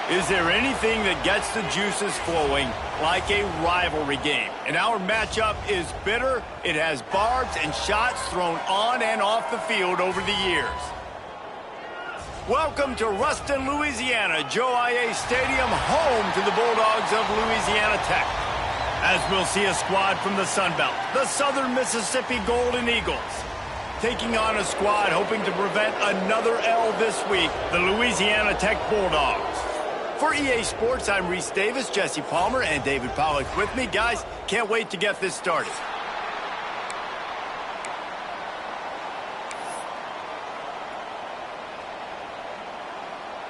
Is there anything that gets the juices flowing like a rivalry game? And our matchup is bitter. It has barbs and shots thrown on and off the field over the years. Welcome to Ruston, Louisiana, Joe IA Stadium, home to the Bulldogs of Louisiana Tech. As we'll see a squad from the Sun Belt, the Southern Mississippi Golden Eagles, taking on a squad hoping to prevent another L this week, the Louisiana Tech Bulldogs. For EA Sports, I'm Reese Davis, Jesse Palmer, and David Pollack with me. Guys, can't wait to get this started.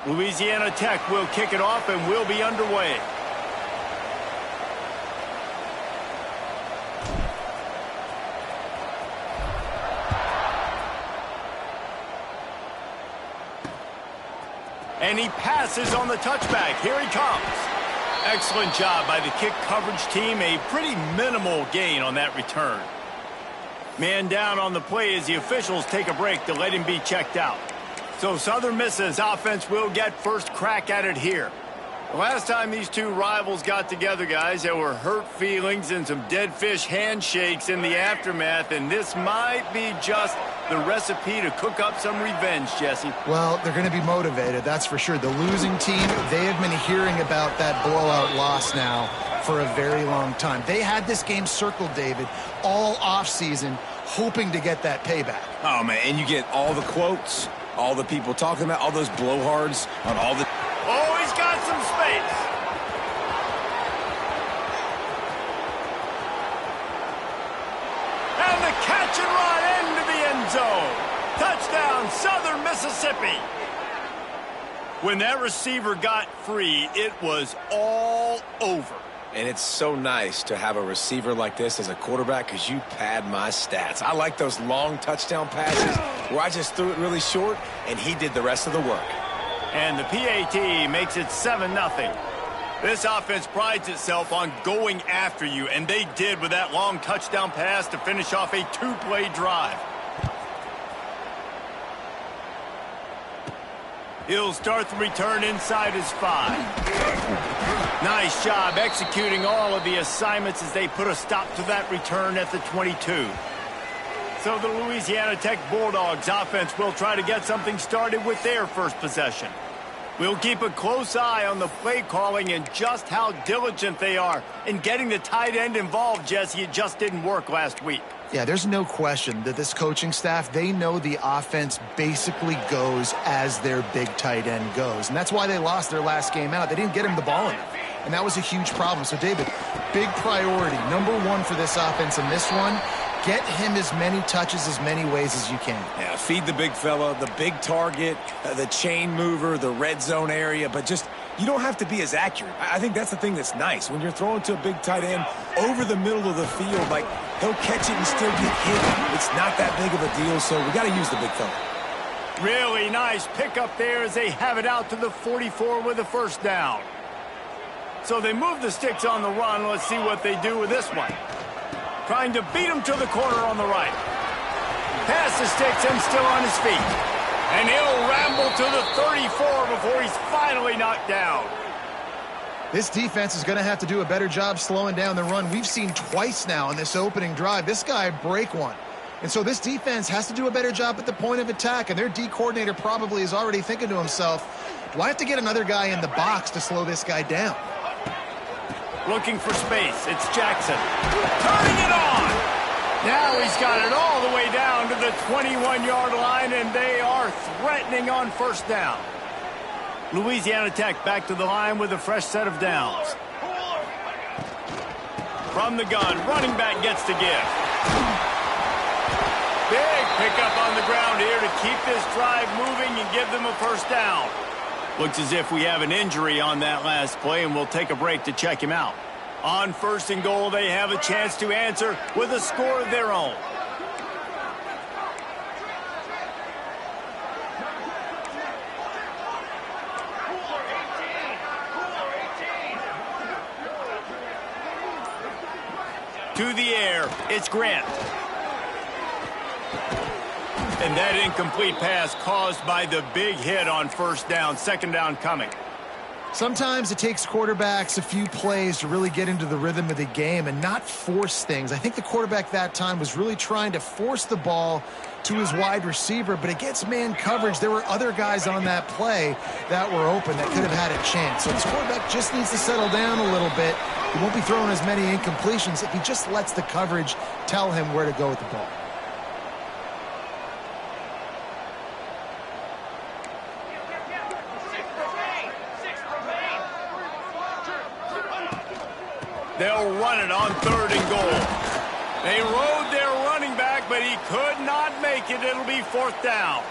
Louisiana Tech will kick it off and we'll be underway. And he passes on the touchback. Here he comes. Excellent job by the kick coverage team. A pretty minimal gain on that return. Man down on the play as the officials take a break to let him be checked out. So Southern Miss's offense will get first crack at it here. The last time these two rivals got together, guys, there were hurt feelings and some dead fish handshakes in the aftermath, and this might be just the recipe to cook up some revenge, Jesse. Well, they're going to be motivated, that's for sure. The losing team, they have been hearing about that blowout loss now for a very long time. They had this game circled, David, all offseason, hoping to get that payback. Oh, man, and you get all the quotes, all the people talking about, all those blowhards on all the... Oh, he's got some space. And the catch and run into the end zone. Touchdown, Southern Mississippi. When that receiver got free, it was all over. And it's so nice to have a receiver like this as a quarterback because you pad my stats. I like those long touchdown passes where I just threw it really short and he did the rest of the work. And the PAT makes it 7-0. This offense prides itself on going after you, and they did with that long touchdown pass to finish off a two-play drive. He'll start the return inside his 5. Nice job executing all of the assignments as they put a stop to that return at the 22. So the Louisiana Tech Bulldogs offense will try to get something started with their first possession. We'll keep a close eye on the play calling and just how diligent they are in getting the tight end involved, Jesse. It just didn't work last week. Yeah, there's no question that this coaching staff, they know the offense basically goes as their big tight end goes. And that's why they lost their last game out. They didn't get him the ball enough. And that was a huge problem. So, David, big priority, number one for this offense in this one, get him as many touches, as many ways as you can. Yeah, feed the big fella, the big target, the chain mover, the red zone area, but just you don't have to be as accurate. I think that's the thing that's nice. When you're throwing to a big tight end over the middle of the field, like he'll catch it and still get hit. It's not that big of a deal, so we got to use the big fella. Really nice pickup there as they have it out to the 44 with a first down. So they move the sticks on the run. Let's see what they do with this one. Trying to beat him to the corner on the right. Pass the sticks and still on his feet. And he'll ramble to the 34 before he's finally knocked down. This defense is going to have to do a better job slowing down the run. We've seen twice now in this opening drive this guy break one. And so this defense has to do a better job at the point of attack. And their D coordinator probably is already thinking to himself, do I have to get another guy in the box to slow this guy down? Looking for space. It's Jackson. Turning it on. Now he's got it all the way down to the 21-yard line, and they are threatening on first down. Louisiana Tech back to the line with a fresh set of downs. From the gun, running back gets to give. Big pickup on the ground here to keep this drive moving and give them a first down. Looks as if we have an injury on that last play, and we'll take a break to check him out. On first and goal, they have a chance to answer with a score of their own. To the air, it's Grant. And that incomplete pass caused by the big hit on first down, second down coming. Sometimes it takes quarterbacks a few plays to really get into the rhythm of the game and not force things. I think the quarterback that time was really trying to force the ball to his wide receiver, but against man coverage, there were other guys on that play that were open that could have had a chance. So this quarterback just needs to settle down a little bit. He won't be throwing as many incompletions if he just lets the coverage tell him where to go with the ball. They'll run it on 3rd and goal. They rode their running back, but he could not make it. It'll be 4th down.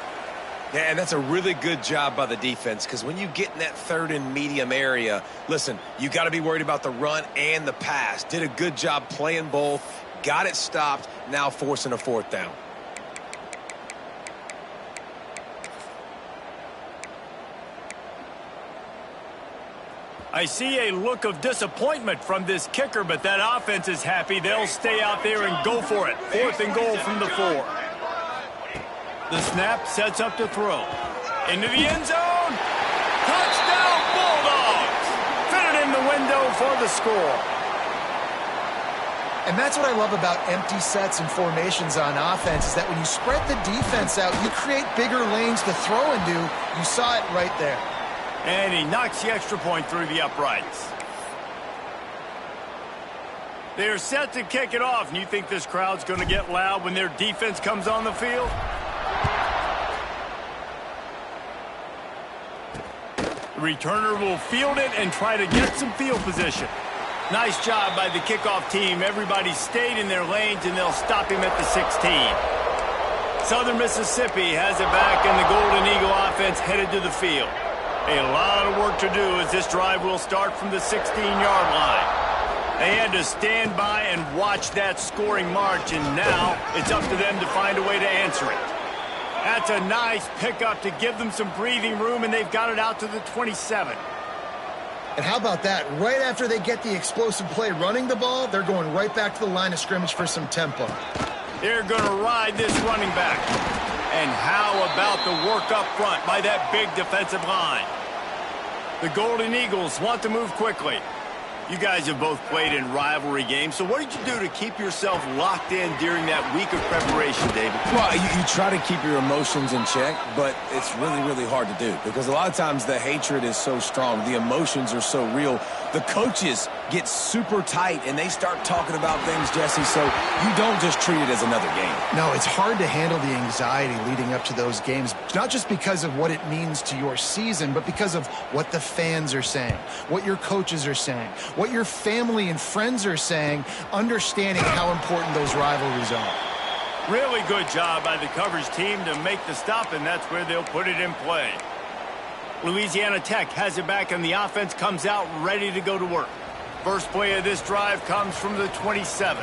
Yeah, and that's a really good job by the defense, because when you get in that 3rd and medium area, listen, you got to be worried about the run and the pass. Did a good job playing both, got it stopped, now forcing a 4th down. I see a look of disappointment from this kicker, but that offense is happy. They'll stay out there and go for it. 4th and goal from the 4. The snap sets up to throw. Into the end zone. Touchdown, Bulldogs. Fitted in the window for the score. And that's what I love about empty sets and formations on offense, is that when you spread the defense out, you create bigger lanes to throw into. You saw it right there. And he knocks the extra point through the uprights. They're set to kick it off, and you think this crowd's going to get loud when their defense comes on the field? The returner will field it and try to get some field position. Nice job by the kickoff team. Everybody stayed in their lanes, and they'll stop him at the 16. Southern Mississippi has it back, and the Golden Eagle offense headed to the field. A lot of work to do as this drive will start from the 16-yard line. They had to stand by and watch that scoring march, and now it's up to them to find a way to answer it. That's a nice pickup to give them some breathing room, and they've got it out to the 27. And how about that? Right after they get the explosive play running the ball, they're going right back to the line of scrimmage for some tempo. They're going to ride this running back. And how about the work up front by that big defensive line? The Golden Eagles want to move quickly. You guys have both played in rivalry games, so what did you do to keep yourself locked in during that week of preparation, David? Well, you try to keep your emotions in check, but it's really, really hard to do, because a lot of times the hatred is so strong, the emotions are so real. The coaches get super tight, and they start talking about things, Jesse, so you don't just treat it as another game. No, it's hard to handle the anxiety leading up to those games, not just because of what it means to your season, but because of what the fans are saying, what your coaches are saying, what your family and friends are saying, understanding how important those rivalries are. Really good job by the coverage team to make the stop, and that's where they'll put it in play. Louisiana Tech has it back, and the offense comes out ready to go to work. First play of this drive comes from the 27.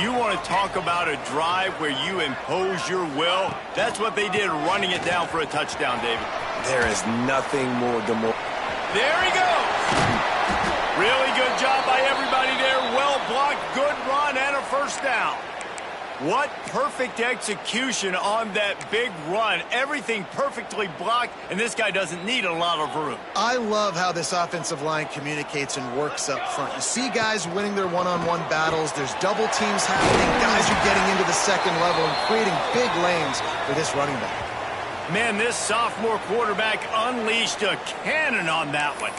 You want to talk about a drive where you impose your will? That's what they did, running it down for a touchdown, David. There is nothing more demoralizing. There he goes. Really good job by everybody there. Well blocked, good run, and a first down. What perfect execution on that big run. Everything perfectly blocked, and this guy doesn't need a lot of room. I love how this offensive line communicates and works up front. You see guys winning their one-on-one battles. There's double teams happening. Guys are getting into the second level and creating big lanes for this running back. Man, this sophomore quarterback unleashed a cannon on that one.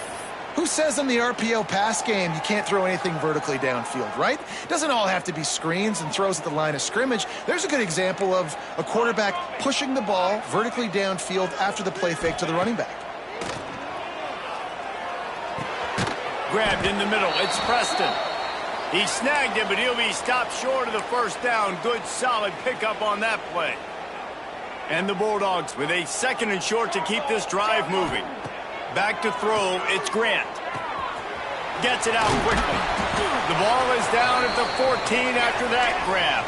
Who says in the RPO pass game you can't throw anything vertically downfield, right? It doesn't all have to be screens and throws at the line of scrimmage. There's a good example of a quarterback pushing the ball vertically downfield after the play fake to the running back. Grabbed in the middle. It's Preston. He snagged it, but he'll be stopped short of the first down. Good, solid pickup on that play. And the Bulldogs with a 2nd and short to keep this drive moving. Back to throw, it's Grant. Gets it out quickly. The ball is down at the 14 after that grab.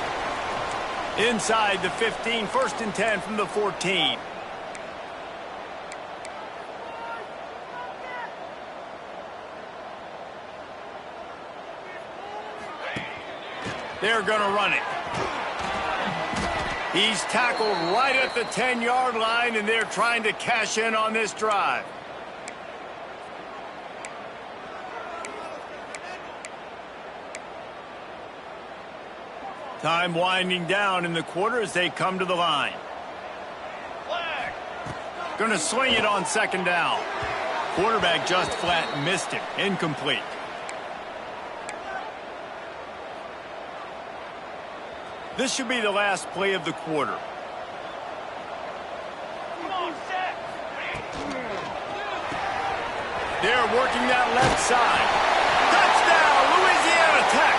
Inside the 15, 1st and 10 from the 14. They're going to run it. He's tackled right at the 10-yard line, and they're trying to cash in on this drive. Time winding down in the quarter as they come to the line. Going to swing it on second down. Quarterback just flat missed him. Incomplete. This should be the last play of the quarter. They're working that left side. Touchdown, Louisiana Tech.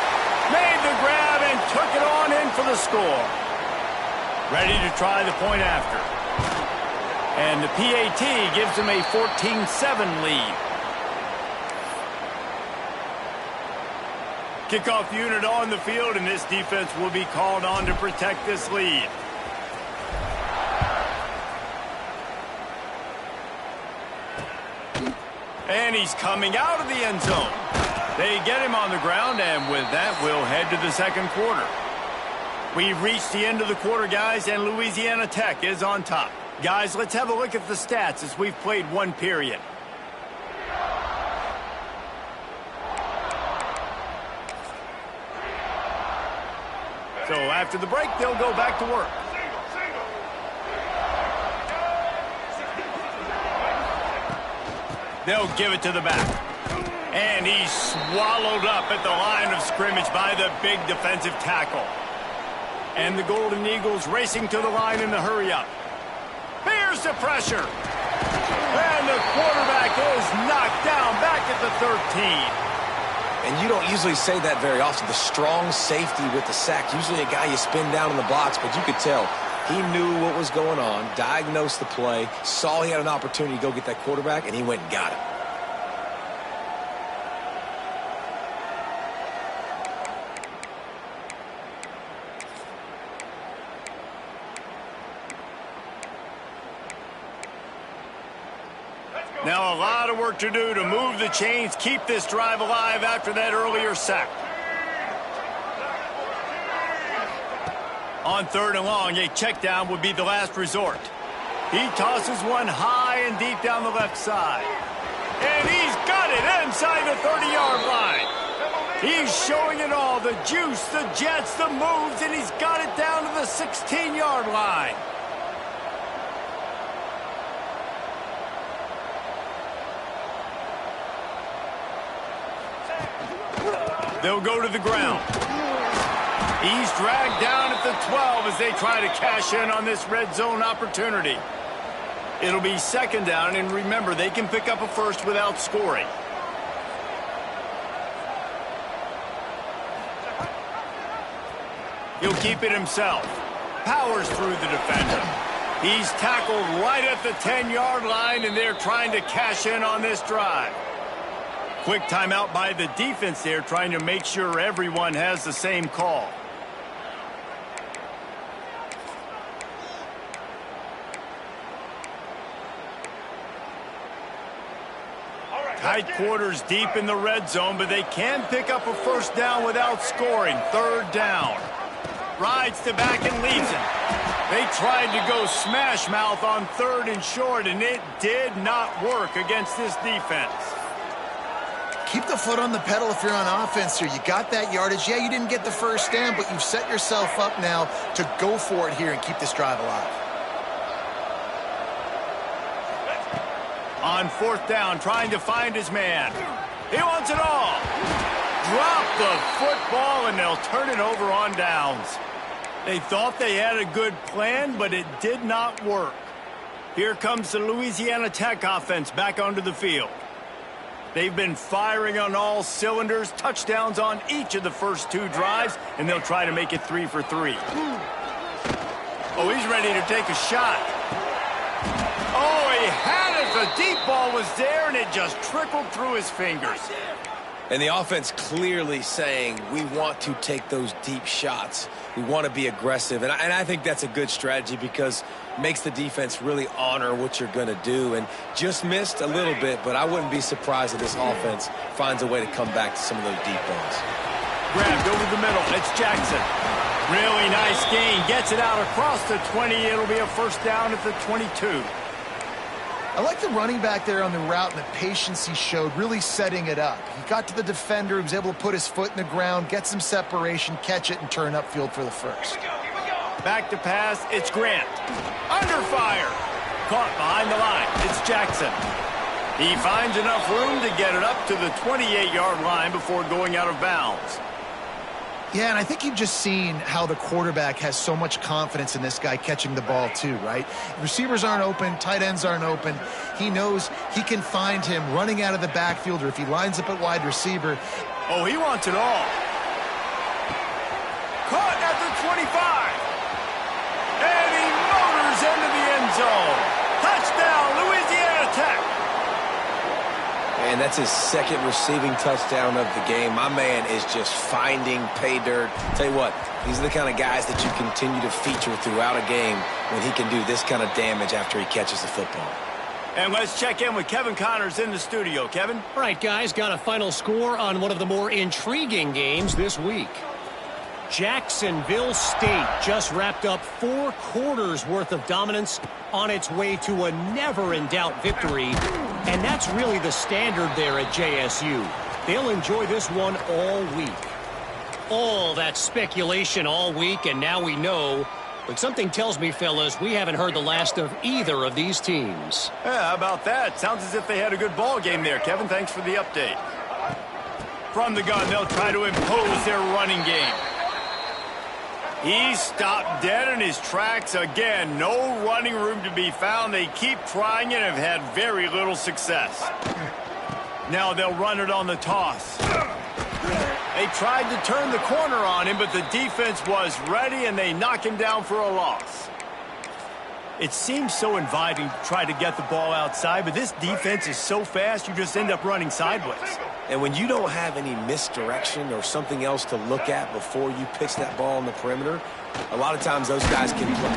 Made the grab and took it on in for the score. Ready to try the point after. And the PAT gives them a 14-7 lead. Kickoff unit on the field, and this defense will be called on to protect this lead. And he's coming out of the end zone. They get him on the ground, and with that, we'll head to the second quarter. We've reached the end of the quarter, guys, and Louisiana Tech is on top. Guys, let's have a look at the stats as we've played one period. So after the break, they'll go back to work. They'll give it to the back. And he's swallowed up at the line of scrimmage by the big defensive tackle. And the Golden Eagles racing to the line in the hurry-up. Here's the pressure. And the quarterback is knocked down back at the 13. And you don't usually say that very often. The strong safety with the sack. Usually a guy you spin down in the box, but you could tell he knew what was going on, diagnosed the play, saw he had an opportunity to go get that quarterback, and he went and got it. Now a lot of work to do to move the chains, keep this drive alive after that earlier sack. On third and long, a check down would be the last resort. He tosses one high and deep down the left side. And he's got it inside the 30-yard line. He's showing it all, the juice, the jets, the moves, and he's got it down to the 16-yard line. They'll go to the ground. He's dragged down at the 12 as they try to cash in on this red zone opportunity. It'll be second down, and remember, they can pick up a first without scoring. He'll keep it himself. Powers through the defender. He's tackled right at the 10-yard line, and they're trying to cash in on this drive. Quick timeout by the defense there, trying to make sure everyone has the same call. Tight quarters deep in the red zone, but they can pick up a first down without scoring. Third down. Rides to back and leads him. They tried to go smash mouth on third and short, and it did not work against this defense. Keep the foot on the pedal if you're on offense here. You got that yardage. Yeah, you didn't get the first down, but you've set yourself up now to go for it here and keep this drive alive. On fourth down, trying to find his man. He wants it all. Drop the football, and they'll turn it over on downs. They thought they had a good plan, but it did not work. Here comes the Louisiana Tech offense back onto the field. They've been firing on all cylinders, touchdowns on each of the first two drives, and they'll try to make it 3 for 3. Oh, he's ready to take a shot. Oh, he had it. The deep ball was there, and it just trickled through his fingers. And the offense clearly saying, we want to take those deep shots. We want to be aggressive. And I think that's a good strategy because it makes the defense really honor what you're going to do. And just missed a little bit, but I wouldn't be surprised if this offense finds a way to come back to some of those deep balls. Grabbed over the middle. It's Jackson. Really nice gain. Gets it out across the 20. It'll be a first down at the 22. I like the running back there on the route and the patience he showed, really setting it up. He got to the defender, he was able to put his foot in the ground, get some separation, catch it, and turn upfield for the first. Back to pass, it's Grant. Under fire. Caught behind the line, it's Jackson. He finds enough room to get it up to the 28-yard line before going out of bounds. Yeah, and I think you've just seen how the quarterback has so much confidence in this guy catching the ball too, right? Receivers aren't open, tight ends aren't open. He knows he can find him running out of the backfield, or if he lines up at wide receiver. Oh, he wants it all. Caught at the 25. And he motors into the end zone. Touchdown, Louisiana Tech. And that's his second receiving touchdown of the game. My man is just finding pay dirt. Tell you what, these are the kind of guys that you continue to feature throughout a game when he can do this kind of damage after he catches the football. And let's check in with Kevin Connors in the studio. Kevin? All right, guys, got a final score on one of the more intriguing games this week. Jacksonville State just wrapped up 4 quarters worth of dominance on its way to a never-in-doubt victory. And that's really the standard there at JSU. They'll enjoy this one all week. All that speculation all week, and now we know. But something tells me, fellas, we haven't heard the last of either of these teams. Yeah, how about that? Sounds as if they had a good ball game there. Kevin, thanks for the update. From the gun, they'll try to impose their running game. He stopped dead in his tracks again. No running room to be found. They keep trying and have had very little success. Now they'll run it on the toss. They tried to turn the corner on him, but the defense was ready, and they knock him down for a loss. It seems so inviting to try to get the ball outside, but this defense is so fast, you just end up running sideways. And when you don't have any misdirection or something else to look at before you pitch that ball on the perimeter, a lot of times those guys can play.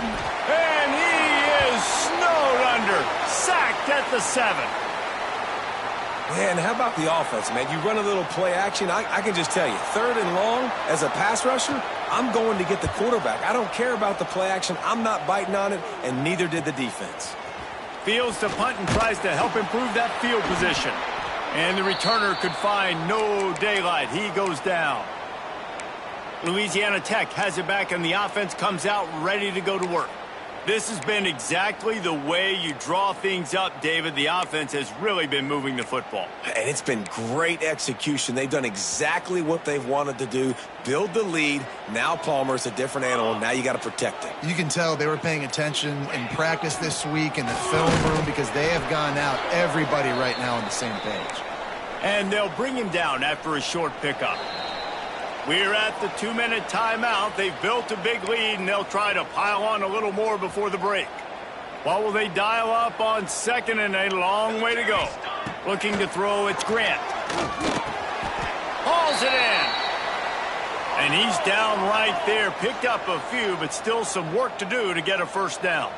And he is snowed under, sacked at the 7. Man, how about the offense, man? You run a little play action. I can just tell you, 3rd and long, as a pass rusher, I'm going to get the quarterback. I don't care about the play action. I'm not biting on it, and neither did the defense. Fields to punt and tries to help improve that field position. And the returner could find no daylight. He goes down. Louisiana Tech has it back, and the offense comes out ready to go to work. This has been exactly the way you draw things up, David. The offense has really been moving the football. And it's been great execution. They've done exactly what they've wanted to do. Build the lead. Now Palmer's a different animal. Now you got to protect it. You can tell they were paying attention in practice this week in the film room, because they have gone out, everybody right now on the same page. And they'll bring him down after a short pickup. We're at the 2-minute timeout. They've built a big lead, and they'll try to pile on a little more before the break. What will they dial up on 2nd and a long way to go? Looking to throw, it's Grant. Hauls it in. And he's down right there. Picked up a few, but still some work to do to get a first down.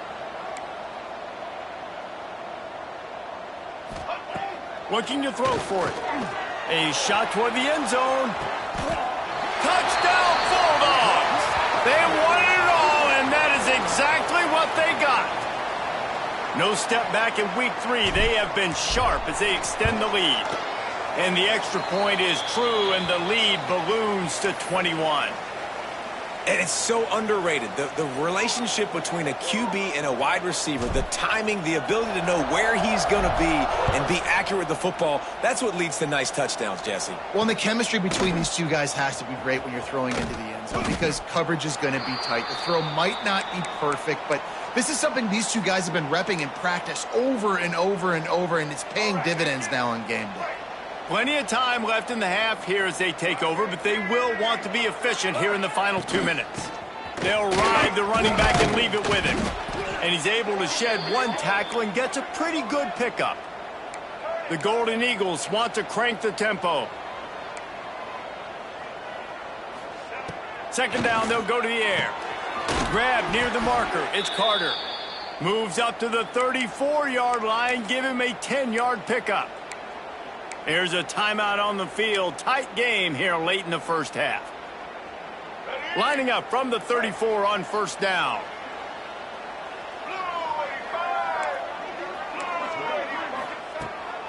Looking to throw for it. A shot toward the end zone. Touchdown, Bulldogs! They wanted it all, and that is exactly what they got. No step back in week 3. They have been sharp as they extend the lead. And the extra point is true, and the lead balloons to 21. And it's so underrated. The relationship between a QB and a wide receiver, the timing, the ability to know where he's going to be and be accurate with the football, that's what leads to nice touchdowns, Jesse. Well, and the chemistry between these two guys has to be great when you're throwing into the end zone, because coverage is going to be tight. The throw might not be perfect, but this is something these two guys have been repping in practice over and over and over, and it's paying dividends now on game day. Plenty of time left in the half here as they take over, but they will want to be efficient here in the final 2 minutes. They'll ride the running back and leave it with him. And he's able to shed one tackle and gets a pretty good pickup. The Golden Eagles want to crank the tempo. 2nd down, they'll go to the air. Grab near the marker, it's Carter. Moves up to the 34-yard line, give him a 10-yard pickup. There's a timeout on the field. Tight game here late in the first half. Lining up from the 34 on 1st down.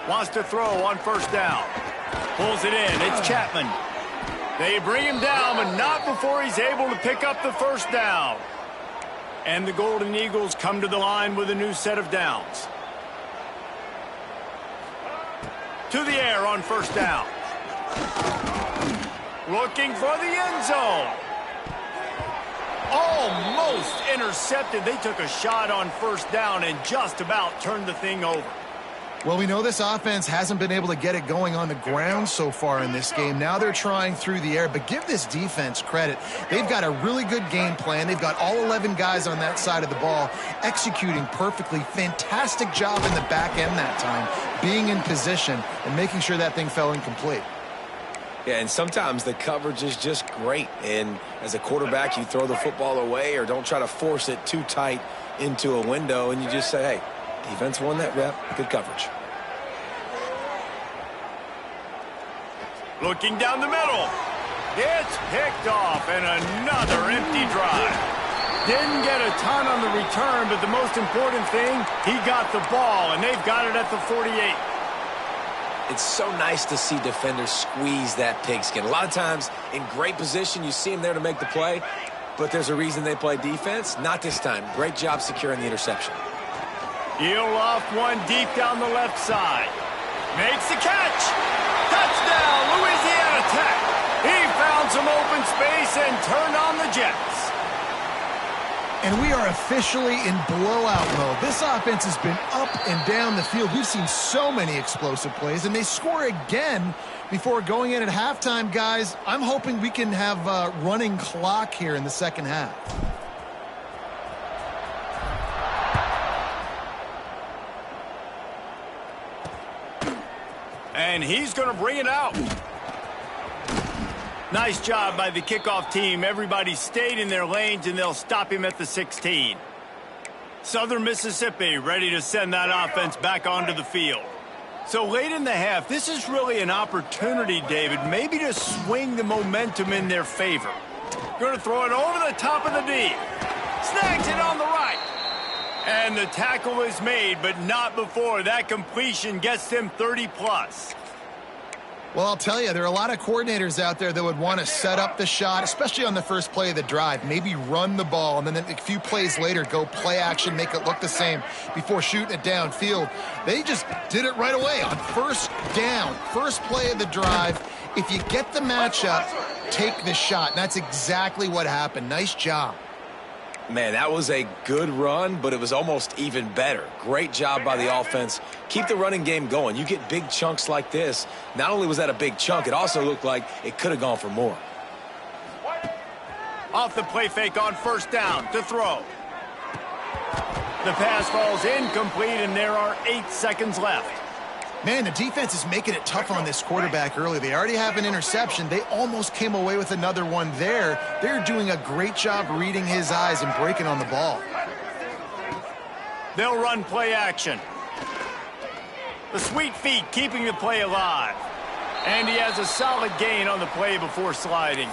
Wants to throw on first down. Pulls it in. It's Chapman. They bring him down, but not before he's able to pick up the first down. And the Golden Eagles come to the line with a new set of downs. To the air on first down. Looking for the end zone. Almost intercepted. They took a shot on first down and just about turned the thing over. Well, we know this offense hasn't been able to get it going on the ground so far in this game. Now they're trying through the air, but give this defense credit. They've got a really good game plan. They've got all 11 guys on that side of the ball executing perfectly. Fantastic job in the back end that time, being in position and making sure that thing fell incomplete. Yeah, and sometimes the coverage is just great. And as a quarterback, you throw the football away or don't try to force it too tight into a window, and you just say, hey, defense won that rep. Good coverage. Looking down the middle. It's picked off, and another empty drive. Didn't get a ton on the return, but the most important thing, he got the ball, and they've got it at the 48. It's so nice to see defenders squeeze that pigskin. A lot of times in great position, you see them there to make the play, but there's a reason they play defense. Not this time. Great job securing the interception. He'll off one deep down the left side. Makes the catch. Touchdown, Louisiana Tech. He found some open space and turned on the Jets. And we are officially in blowout mode. This offense has been up and down the field. We've seen so many explosive plays, and they score again before going in at halftime, guys. I'm hoping we can have a running clock here in the second half. And he's going to bring it out. Nice job by the kickoff team. Everybody stayed in their lanes, and they'll stop him at the 16. Southern Mississippi ready to send that offense back onto the field. So late in the half, this is really an opportunity, David, maybe to swing the momentum in their favor. Going to throw it over the top of the D. Snags it on the right. And the tackle is made, but not before that completion gets them 30-plus. Well, I'll tell you, there are a lot of coordinators out there that would want to set up the shot, especially on the first play of the drive, maybe run the ball, and then a few plays later go play action, make it look the same before shooting it downfield. They just did it right away on first down, first play of the drive. If you get the matchup, take the shot, and that's exactly what happened. Nice job. Man, that was a good run, but it was almost even better. Great job by the offense. Keep the running game going. You get big chunks like this. Not only was that a big chunk, it also looked like it could have gone for more. Off the play fake on first down to throw. The pass falls incomplete, and there are 8 seconds left. Man, the defense is making it tough on this quarterback early. They already have an interception. They almost came away with another one there. They're doing a great job reading his eyes and breaking on the ball. They'll run play action. The sweet feet keeping the play alive. And he has a solid gain on the play before sliding.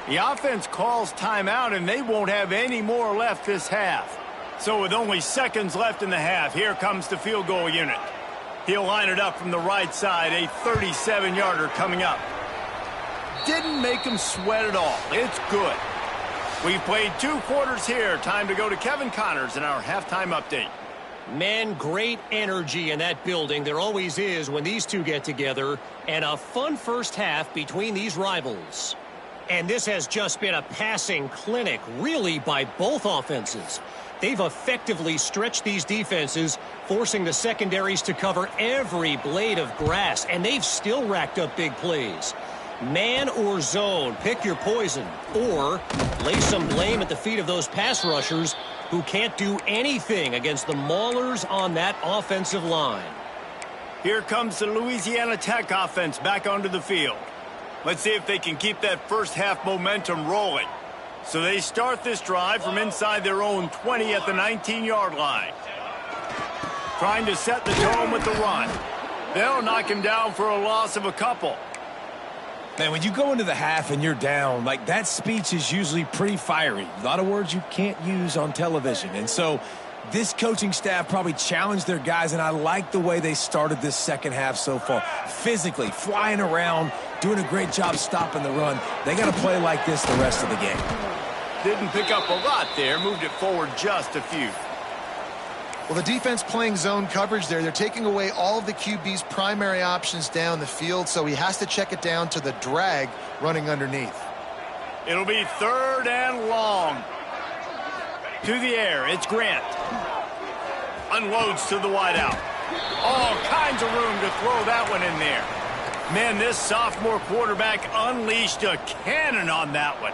The offense calls timeout, and they won't have any more left this half. So with only seconds left in the half, here comes the field goal unit. He'll line it up from the right side, a 37-yarder coming up. Didn't make him sweat at all. It's good. We've played 2 quarters here. Time to go to Kevin Connors in our halftime update. Man, great energy in that building. There always is when these two get together. And a fun first half between these rivals. And this has just been a passing clinic, really, by both offenses. They've effectively stretched these defenses, forcing the secondaries to cover every blade of grass, and they've still racked up big plays. Man or zone, pick your poison, or lay some blame at the feet of those pass rushers who can't do anything against the maulers on that offensive line. Here comes the Louisiana Tech offense back onto the field. Let's see if they can keep that first half momentum rolling. So they start this drive from inside their own 20 at the 19-yard line. Trying to set the tone with the run. They'll knock him down for a loss of a couple. Man, when you go into the half and you're down, like that speech is usually pretty fiery. A lot of words you can't use on television. And so This coaching staff probably challenged their guys, and I like the way they started this second half so far. Physically, flying around, doing a great job stopping the run. They got to play like this the rest of the game. Didn't pick up a lot there, moved it forward just a few. Well, the defense playing zone coverage there. They're taking away all of the QB's primary options down the field, so he has to check it down to the drag running underneath. It'll be 3rd and long. To the air, it's Grant. Unloads to the wideout. All kinds of room to throw that one in there. Man, this sophomore quarterback unleashed a cannon on that one.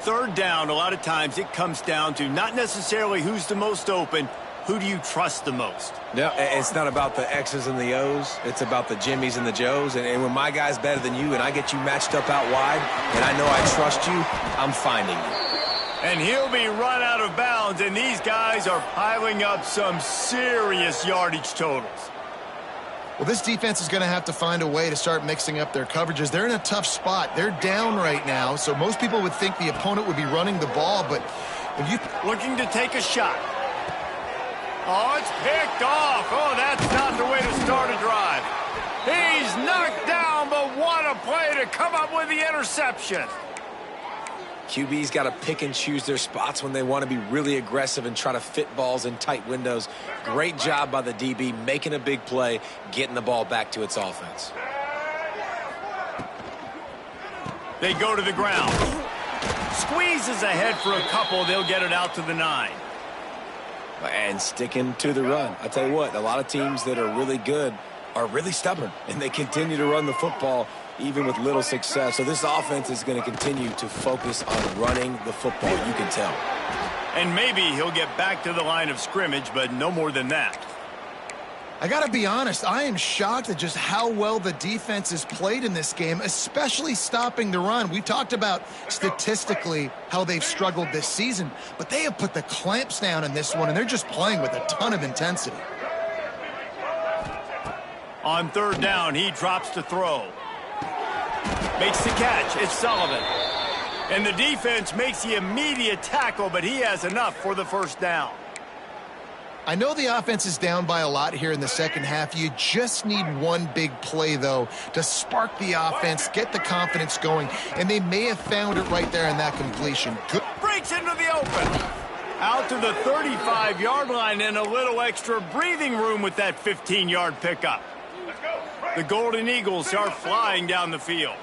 3rd down, a lot of times it comes down to not necessarily who's the most open, who do you trust the most? Yeah, it's not about the X's and the O's. It's about the Jimmys and the Joes. And when my guy's better than you and I get you matched up out wide and I know I trust you, I'm finding you. And he'll be run out of bounds, and these guys are piling up some serious yardage totals. Well, this defense is going to have to find a way to start mixing up their coverages. They're in a tough spot. They're down right now, so most people would think the opponent would be running the ball, but if you... Looking to take a shot. Oh, it's picked off. Oh, that's not the way to start a drive. He's knocked down, but what a play to come up with the interception. QB's got to pick and choose their spots when they want to be really aggressive and try to fit balls in tight windows. Great job by the DB making a big play, getting the ball back to its offense. They go to the ground. Squeezes ahead for a couple. They'll get it out to the 9. And sticking to the run. I tell you what, a lot of teams that are really good are really stubborn, and they continue to run the football even with little success. So this offense is going to continue to focus on running the football, you can tell. And maybe he'll get back to the line of scrimmage, but no more than that. I got to be honest, I am shocked at just how well the defense has played in this game, especially stopping the run. We talked about statistically how they've struggled this season, but they have put the clamps down in this one, and they're just playing with a ton of intensity. On 3rd down, he drops to throw. Makes the catch. It's Sullivan. And the defense makes the immediate tackle, but he has enough for the 1st down. I know the offense is down by a lot here in the second half. You just need one big play, though, to spark the offense, get the confidence going, and they may have found it right there in that completion. Good. Breaks into the open. Out to the 35-yard line and a little extra breathing room with that 15-yard pickup. The Golden Eagles are flying down the field.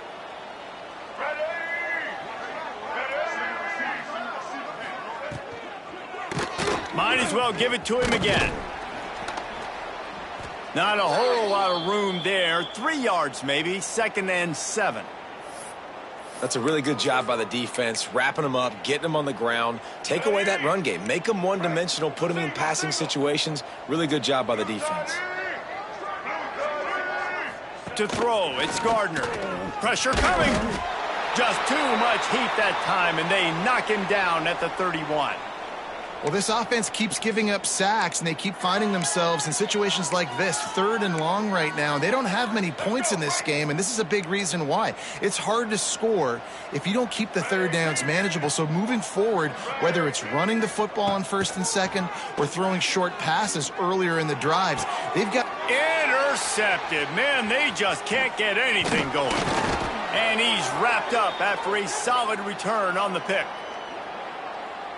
Might as well give it to him again. Not a whole lot of room there. 3 yards maybe, 2nd and 7. That's a really good job by the defense, wrapping them up, getting them on the ground, take away that run game, make them one-dimensional, put them in passing situations. Really good job by the defense. To throw, it's Gardner. Pressure coming. Just too much heat that time, and they knock him down at the 31. Well, this offense keeps giving up sacks, and they keep finding themselves in situations like this, 3rd and long right now. They don't have many points in this game, and this is a big reason why. It's hard to score if you don't keep the 3rd downs manageable. So moving forward, whether it's running the football on 1st and 2nd or throwing short passes earlier in the drives, they've got... Intercepted. Man, they just can't get anything going. And he's wrapped up after a solid return on the pick.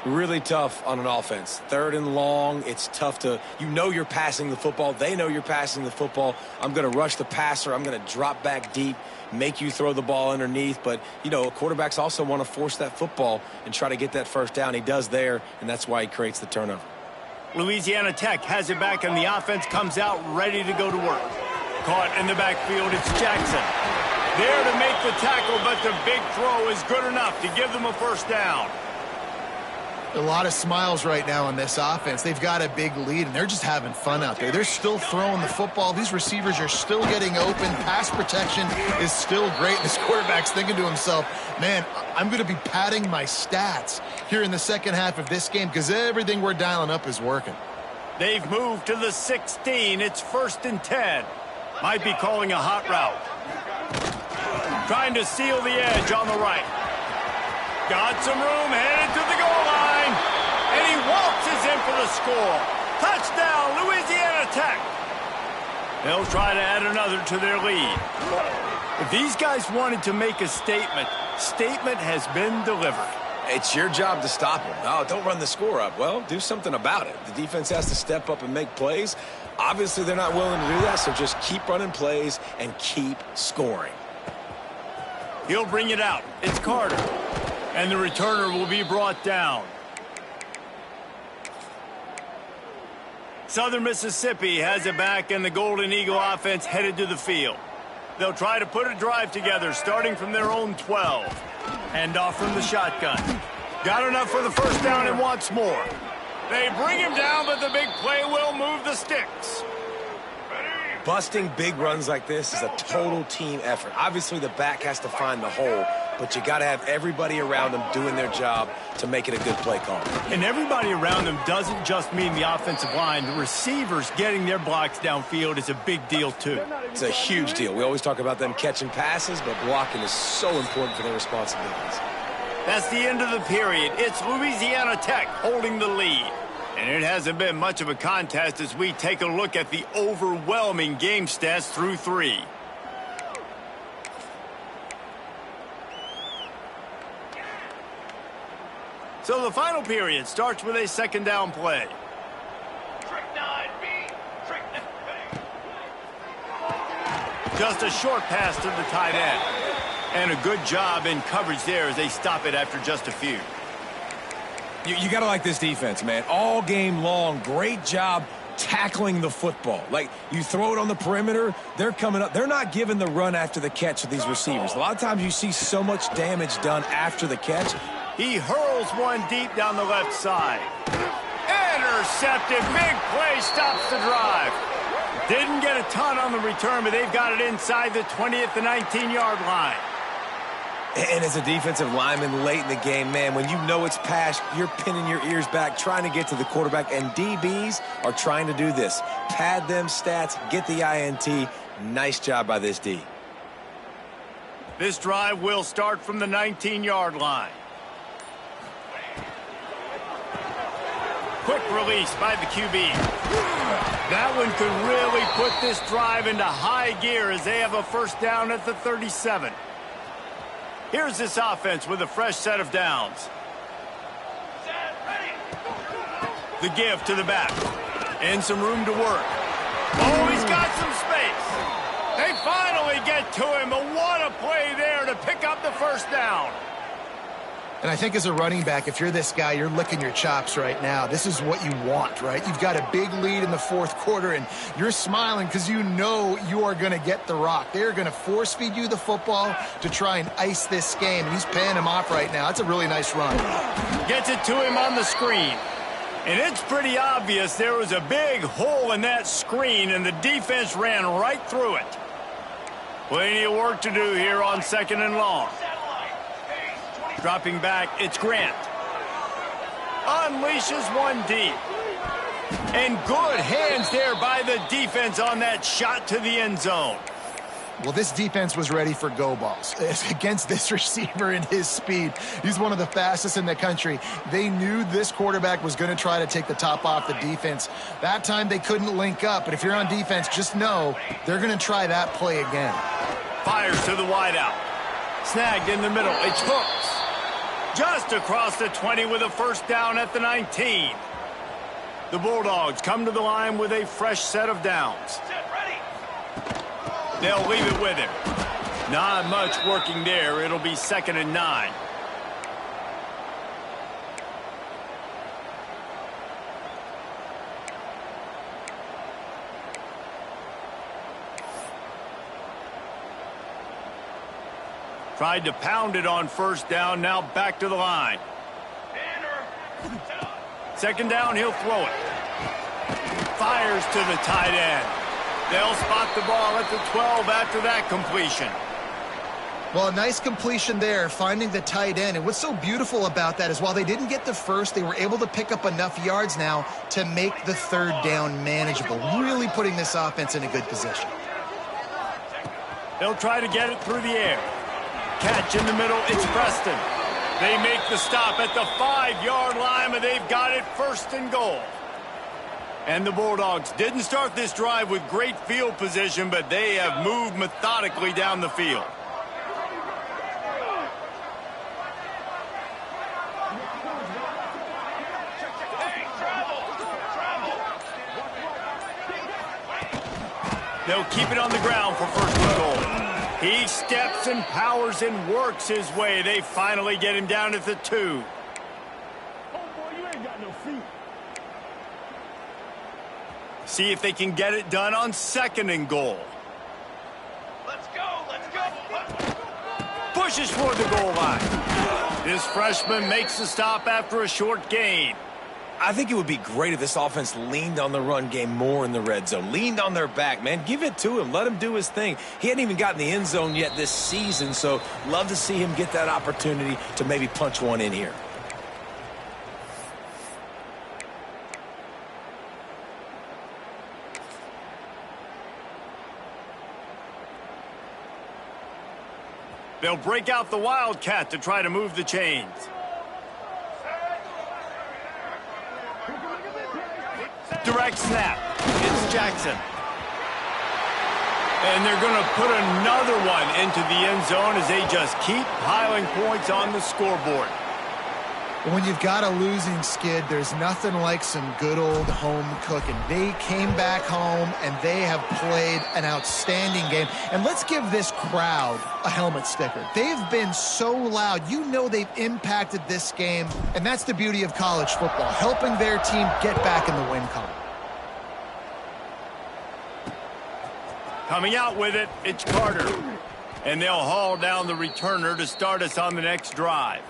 Really tough on an offense. 3rd and long, it's tough to, you know you're passing the football. They know you're passing the football. I'm going to rush the passer. I'm going to drop back deep, make you throw the ball underneath. But, you know, quarterbacks also want to force that football and try to get that 1st down. He does there, and that's why he creates the turnover. Louisiana Tech has it back, and the offense comes out ready to go to work. Caught in the backfield, it's Jackson. There to make the tackle, but the big throw is good enough to give them a 1st down. A lot of smiles right now on this offense. They've got a big lead, and they're just having fun out there. They're still throwing the football. These receivers are still getting open. Pass protection is still great. This quarterback's thinking to himself, man, I'm going to be padding my stats here in the second half of this game because everything we're dialing up is working. They've moved to the 16. It's 1st and 10. Might be calling a hot route. Trying to seal the edge on the right. Got some room, headed to the goal line. And he waltzes in for the score. Touchdown, Louisiana Tech. They'll try to add another to their lead. If these guys wanted to make a statement, statement has been delivered. It's your job to stop them. Oh, don't run the score up. Well, do something about it. The defense has to step up and make plays. Obviously, they're not willing to do that, so just keep running plays and keep scoring. He'll bring it out. It's Carter. And the returner will be brought down. Southern Mississippi has it back, and the Golden Eagle offense headed to the field. They'll try to put a drive together, starting from their own 12. Hand off from the shotgun. Got enough for the first down and wants more. They bring him down, but the big play will move the sticks. Busting big runs like this is a total team effort. Obviously, the back has to find the hole, but you got to have everybody around them doing their job to make it a good play call. And everybody around them doesn't just mean the offensive line. The receivers getting their blocks downfield is a big deal, too. It's a huge deal. We always talk about them catching passes, but blocking is so important for their responsibilities. That's the end of the period. It's Louisiana Tech holding the lead. And it hasn't been much of a contest as we take a look at the overwhelming game stats through 3. So the final period starts with a second down play. Just a short pass to the tight end. And a good job in coverage there as they stop it after just a few. You got to like this defense, man. All game long, great job tackling the football. Like, you throw it on the perimeter, they're coming up. They're not giving the run after the catch of these receivers. A lot of times you see so much damage done after the catch. He hurls one deep down the left side. Intercepted. Big play stops the drive. Didn't get a ton on the return, but they've got it inside the 20 at the 19-yard line. And as a defensive lineman late in the game, man, when you know it's past, you're pinning your ears back, trying to get to the quarterback, and DBs are trying to do this. Pad them stats, get the INT. Nice job by this D. This drive will start from the 19-yard line. Quick release by the QB. That one could really put this drive into high gear as they have a first down at the 37. Here's this offense with a fresh set of downs. The give to the back. And some room to work. Oh, he's got some space. They finally get to him, but what a play there to pick up the first down. And I think as a running back, if you're this guy, you're licking your chops right now. This is what you want, right? You've got a big lead in the fourth quarter, and you're smiling because you know you are going to get the rock. They're going to force feed you the football to try and ice this game, and he's paying him off right now. That's a really nice run. Gets it to him on the screen. And it's pretty obvious there was a big hole in that screen, and the defense ran right through it. Plenty of work to do here on second and long. Dropping back, it's Grant. Unleashes one deep. And good hands there by the defense on that shot to the end zone. Well, this defense was ready for go balls against this receiver and his speed. He's one of the fastest in the country. They knew this quarterback was going to try to take the top off the defense. That time they couldn't link up, but if you're on defense, just know they're going to try that play again. Fires to the wideout. Snagged in the middle. It's Hooks. Just across the 20 with a first down at the 19. The Bulldogs come to the line with a fresh set of downs. They'll leave it with him. Not much working there. It'll be 2nd and 9. Tried to pound it on first down, now back to the line. 2nd down, he'll throw it. Fires to the tight end. They'll spot the ball at the 12 after that completion. Well, a nice completion there, finding the tight end. And what's so beautiful about that is while they didn't get the first, they were able to pick up enough yards now to make the 3rd down manageable, really putting this offense in a good position. They'll try to get it through the air. Catch in the middle, it's Preston. They make the stop at the 5-yard line, but they've got it first and goal. And the Bulldogs didn't start this drive with great field position, but they have moved methodically down the field. They'll keep it on the ground for first and goal. He steps and powers and works his way. They finally get him down at the 2. See if they can get it done on second and goal. Let's go. Pushes toward the goal line. This freshman makes the stop after a short gain. I think it would be great if this offense leaned on the run game more in the red zone. Leaned on their back, man. Give it to him. Let him do his thing. He hadn't even gotten the end zone yet this season, so love to see him get that opportunity to maybe punch one in here. They'll break out the Wildcat to try to move the chains. Direct snap. It's Jackson. And they're going to put another one into the end zone as they just keep piling points on the scoreboard. When you've got a losing skid, there's nothing like some good old home cooking. They came back home, and they have played an outstanding game. And let's give this crowd a helmet sticker. They've been so loud. You know they've impacted this game, and that's the beauty of college football, helping their team get back in the win column. Coming out with it, it's Carter. And they'll haul down the returner to start us on the next drive.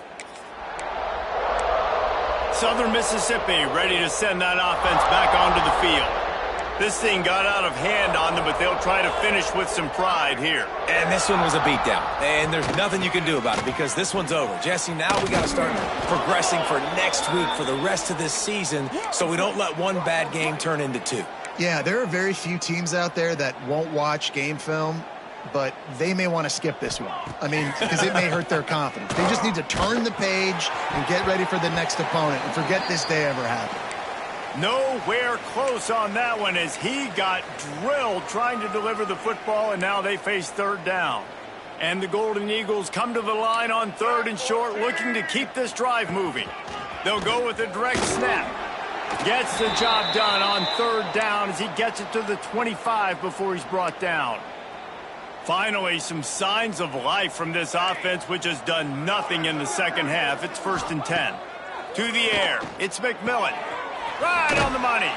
Southern Mississippi ready to send that offense back onto the field. This thing got out of hand on them, but they'll try to finish with some pride here. And this one was a beatdown. And there's nothing you can do about it because this one's over. Jesse, now we got to start progressing for next week, for the rest of this season, so we don't let one bad game turn into 2. Yeah, there are very few teams out there that won't watch game film, but they may want to skip this one. I mean, because it may hurt their confidence. They just need to turn the page and get ready for the next opponent and forget this day ever happened. Nowhere close on that one as he got drilled trying to deliver the football, and now they face third down. And the Golden Eagles come to the line on 3rd and short, looking to keep this drive moving. They'll go with a direct snap. Gets the job done on 3rd down as he gets it to the 25 before he's brought down. Finally, some signs of life from this offense, which has done nothing in the second half. It's 1st and 10. To the air, it's McMillan. Right on the money.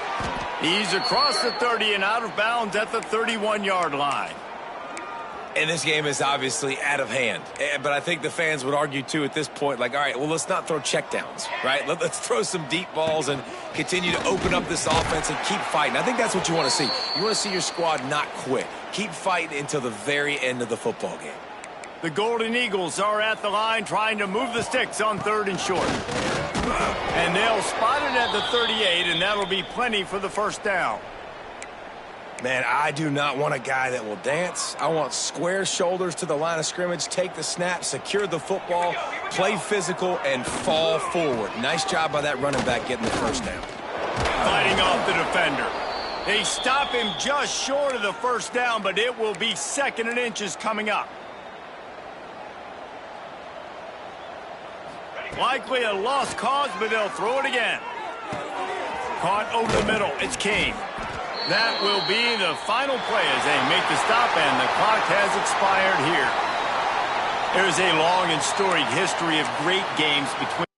He's across the 30 and out of bounds at the 31-yard line. And this game is obviously out of hand. But I think the fans would argue, too, at this point, like, all right, well, let's not throw checkdowns, right? Let's throw some deep balls and continue to open up this offense and keep fighting. I think that's what you want to see. You want to see your squad not quit. Keep fighting until the very end of the football game. The Golden Eagles are at the line trying to move the sticks on 3rd and short. And they'll spot it at the 38, and that'll be plenty for the first down. Man, I do not want a guy that will dance. I want square shoulders to the line of scrimmage, take the snap, secure the football, play physical, and fall forward. Nice job by that running back getting the first down. Fighting off the defender. They stop him just short of the first down, but it will be 2nd and inches coming up. Likely a lost cause, but they'll throw it again. Caught over the middle. It's King. That will be the final play as they make the stop, and the clock has expired here. There's a long and storied history of great games between